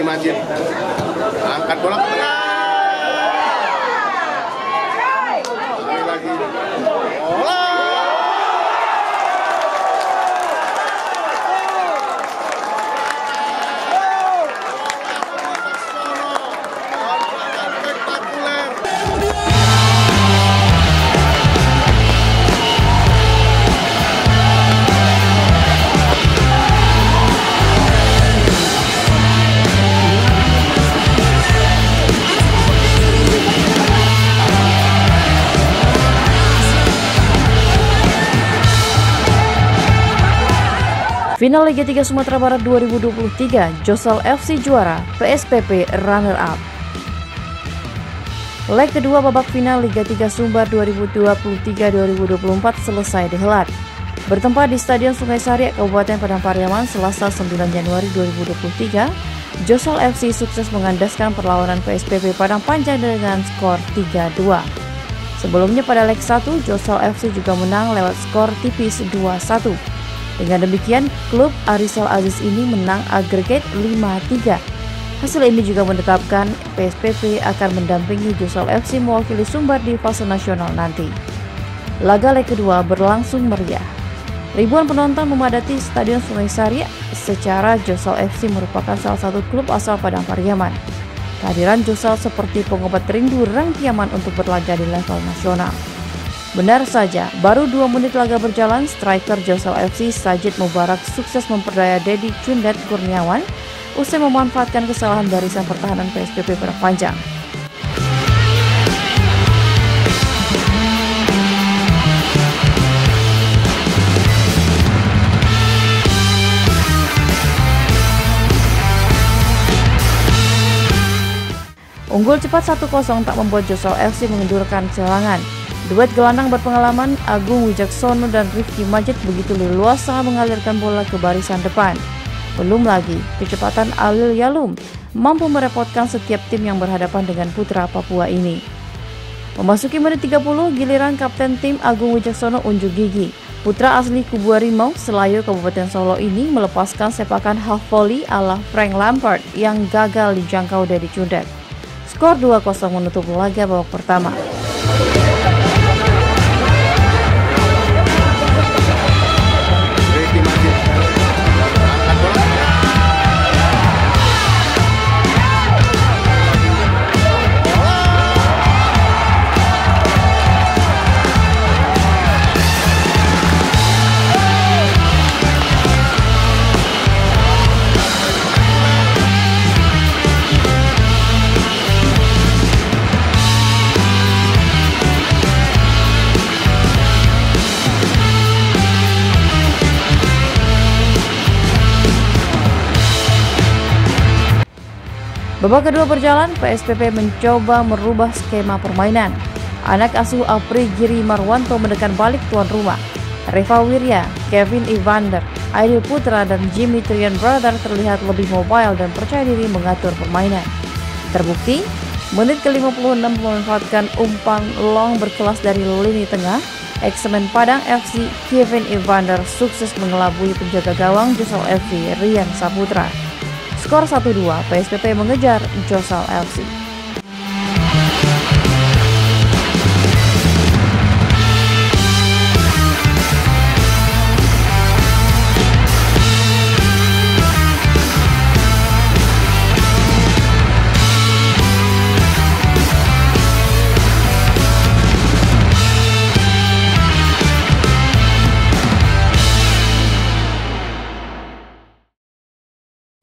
Majid angkat bola ke tengah. Lagi. Final Liga 3 Sumatera Barat 2023, Josal FC juara, PSPP runner-up. Leg kedua babak final Liga 3 Sumbar 2023-2024 selesai dihelat. Bertempat di Stadion Sungai Sari, Kabupaten Padang Pariaman, Selasa 9 Januari 2023, Josal FC sukses mengandaskan perlawanan PSPP Padang Panjang dengan skor 3-2. Sebelumnya pada leg 1, Josal FC juga menang lewat skor tipis 2-1. Dengan demikian, klub Arisal Aziz ini menang agregat 5-3. Hasil ini juga menetapkan PSPP akan mendampingi Josal FC mewakili Sumbar di fase nasional nanti. Laga leg kedua berlangsung meriah. Ribuan penonton memadati Stadion Sungai Sari. Secara Josal FC merupakan salah satu klub asal Padang Pariaman. Kehadiran Josal seperti pengobat rindu Rangkiaman untuk berlaga di level nasional. Benar saja, baru 2 menit laga berjalan, striker Josal FC Sajid Mubarak sukses memperdaya Dedi Cundet Kurniawan usai memanfaatkan kesalahan barisan pertahanan PSPP Padang Panjang. Unggul cepat 1-0 tak membuat Josal FC mengendurkan serangan. Duet gelandang berpengalaman Agung Wijaksono dan Rifki Majid begitu leluasa mengalirkan bola ke barisan depan. Belum lagi, kecepatan Alil Yalum mampu merepotkan setiap tim yang berhadapan dengan putra Papua ini. Memasuki menit 30, giliran kapten tim Agung Wijaksono unjuk gigi. Putra asli Kubu Harimau, Selayu, Kabupaten Solo ini melepaskan sepakan half volley ala Frank Lampard yang gagal dijangkau Dedi Cundet. Skor 2-0 menutup laga babak pertama. Babak kedua berjalan, PSPP mencoba merubah skema permainan. Anak asuh Apri Giri Marwanto menekan balik tuan rumah. Reva Wirya, Kevin Evander, Aidil Putra, dan Jimmy Trian Brother terlihat lebih mobile dan percaya diri mengatur permainan. Terbukti, menit ke-56 memanfaatkan umpan long berkelas dari lini tengah, ex-semen Padang FC Kevin Evander sukses mengelabui penjaga gawang Josal FC Rian Saputra. Skor 1-2, PSPP mengejar Josal FC.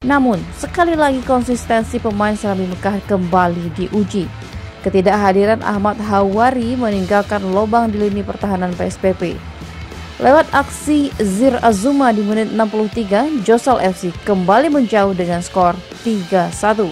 Namun, sekali lagi konsistensi pemain Serambi Mekah kembali diuji. Ketidakhadiran Ahmad Hawari meninggalkan lubang di lini pertahanan PSPP. Lewat aksi Zir Azuma di menit 63, Josal FC kembali menjauh dengan skor 3-1.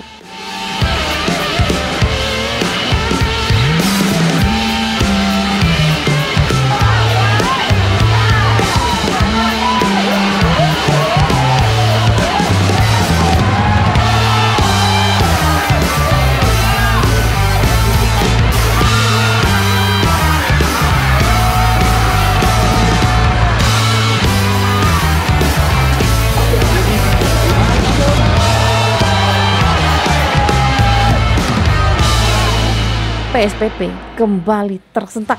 PSPP kembali tersentak.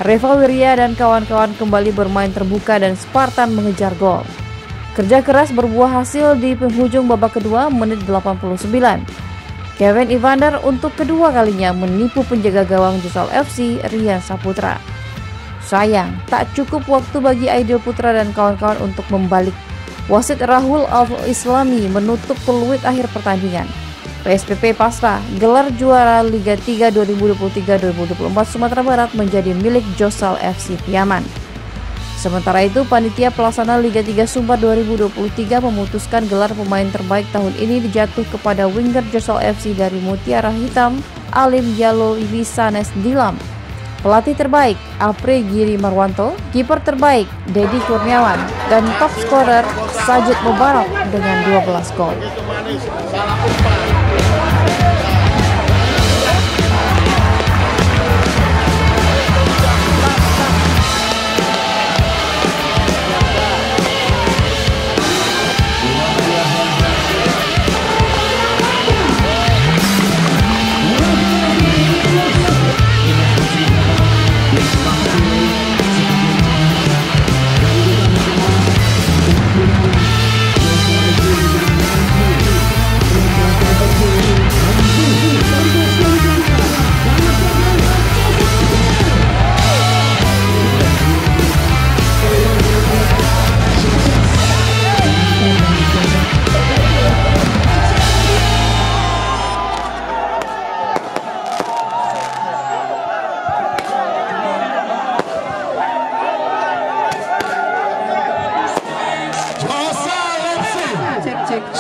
Reva Wirya dan kawan-kawan kembali bermain terbuka dan Spartan mengejar gol. Kerja keras berbuah hasil di penghujung babak kedua menit 89. Kevin Evander untuk kedua kalinya menipu penjaga gawang Jesal FC Rian Saputra. Sayang, tak cukup waktu bagi Aidil Putra dan kawan-kawan untuk membalik. Wasit Rahul Al-Islami menutup peluit akhir pertandingan. PSPP pasrah, gelar juara Liga 3 2023-2024 Sumatera Barat menjadi milik Josal FC Piaman. Sementara itu, panitia pelaksana Liga 3 Sumbar 2023 memutuskan gelar pemain terbaik tahun ini dijatuh kepada winger Josal FC dari Mutiara Hitam, Alim Yalo Wisanes Dilam. Pelatih terbaik, Apri Giri Marwanto, kiper terbaik, Dedi Kurniawan, dan top scorer, Sajid Mubarak dengan 12 gol.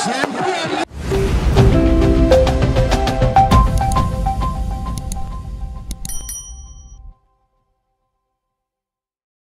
Champion